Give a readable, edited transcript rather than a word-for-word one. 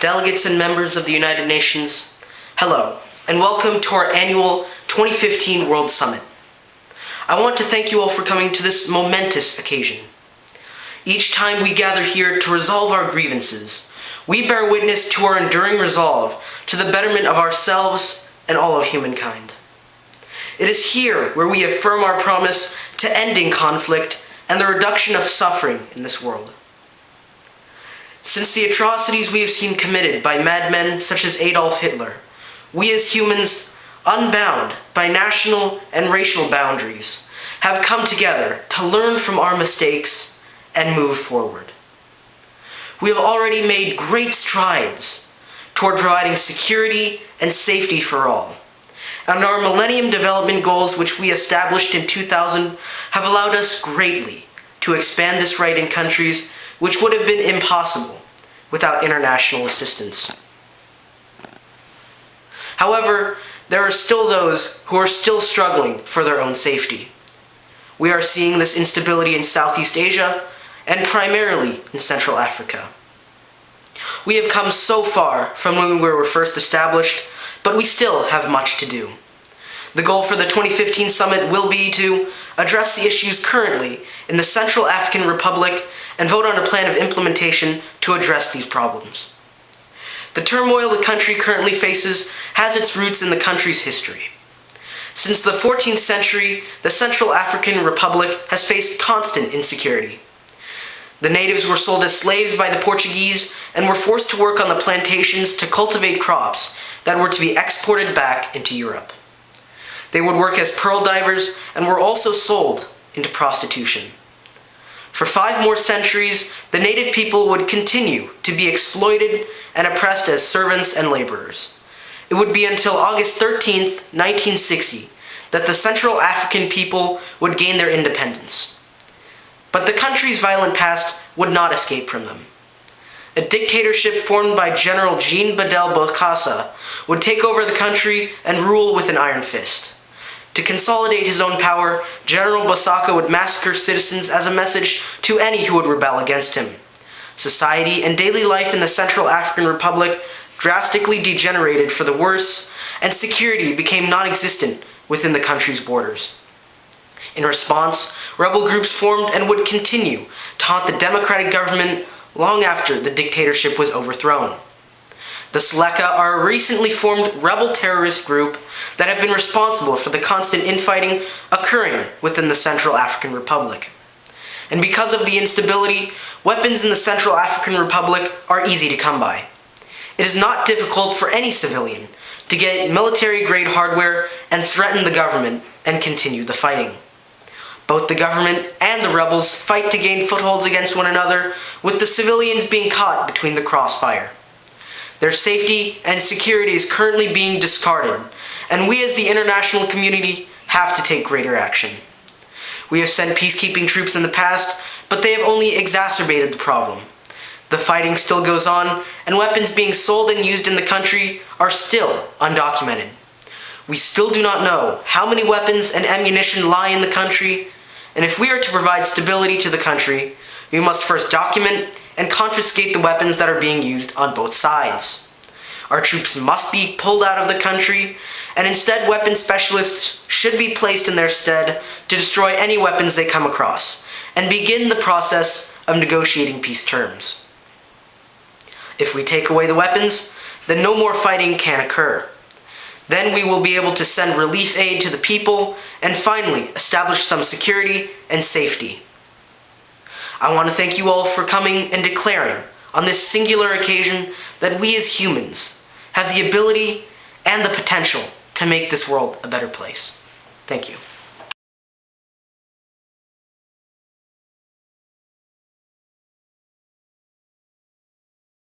delegates and members of the United Nations, hello, and welcome to our annual 2015 World Summit. I want to thank you all for coming to this momentous occasion. Each time we gather here to resolve our grievances, we bear witness to our enduring resolve to the betterment of ourselves and all of humankind. It is here where we affirm our promise to ending conflict and the reduction of suffering in this world. Since the atrocities we have seen committed by madmen such as Adolf Hitler, we as humans, unbound by national and racial boundaries, have come together to learn from our mistakes and move forward. We have already made great strides toward providing security and safety for all. And our Millennium Development Goals, which we established in 2000, have allowed us greatly to expand this right in countries which would have been impossible without international assistance. However, there are still those who are still struggling for their own safety. We are seeing this instability in Southeast Asia and primarily in Central Africa. We have come so far from when we were first established, but we still have much to do. The goal for the 2015 summit will be to address the issues currently in the Central African Republic and vote on a plan of implementation to address these problems. The turmoil the country currently faces has its roots in the country's history. Since the 14th century, the Central African Republic has faced constant insecurity. The natives were sold as slaves by the Portuguese and were forced to work on the plantations to cultivate crops that were to be exported back into Europe. They would work as pearl divers and were also sold into prostitution. For 5 more centuries, the native people would continue to be exploited and oppressed as servants and laborers. It would be until August 13th, 1960, that the Central African people would gain their independence. But the country's violent past would not escape from them. A dictatorship formed by General Jean Bedel Bokassa would take over the country and rule with an iron fist. To consolidate his own power, General Bokassa would massacre citizens as a message to any who would rebel against him. Society and daily life in the Central African Republic drastically degenerated for the worse, and security became non-existent within the country's borders. In response, rebel groups formed and would continue to haunt the democratic government long after the dictatorship was overthrown. The Seleka are a recently formed rebel terrorist group that have been responsible for the constant infighting occurring within the Central African Republic. And because of the instability, weapons in the Central African Republic are easy to come by. It is not difficult for any civilian to get military-grade hardware and threaten the government and continue the fighting. Both the government and the rebels fight to gain footholds against one another, with the civilians being caught between the crossfire. Their safety and security is currently being discarded, and we as the international community have to take greater action. We have sent peacekeeping troops in the past, but they have only exacerbated the problem. The fighting still goes on, and weapons being sold and used in the country are still undocumented. We still do not know how many weapons and ammunition lie in the country, and if we are to provide stability to the country, we must first document and confiscate the weapons that are being used on both sides. Our troops must be pulled out of the country, and instead weapons specialists should be placed in their stead to destroy any weapons they come across, and begin the process of negotiating peace terms. If we take away the weapons, then no more fighting can occur. Then we will be able to send relief aid to the people and finally establish some security and safety. I want to thank you all for coming and declaring on this singular occasion that we as humans have the ability and the potential to make this world a better place. Thank you.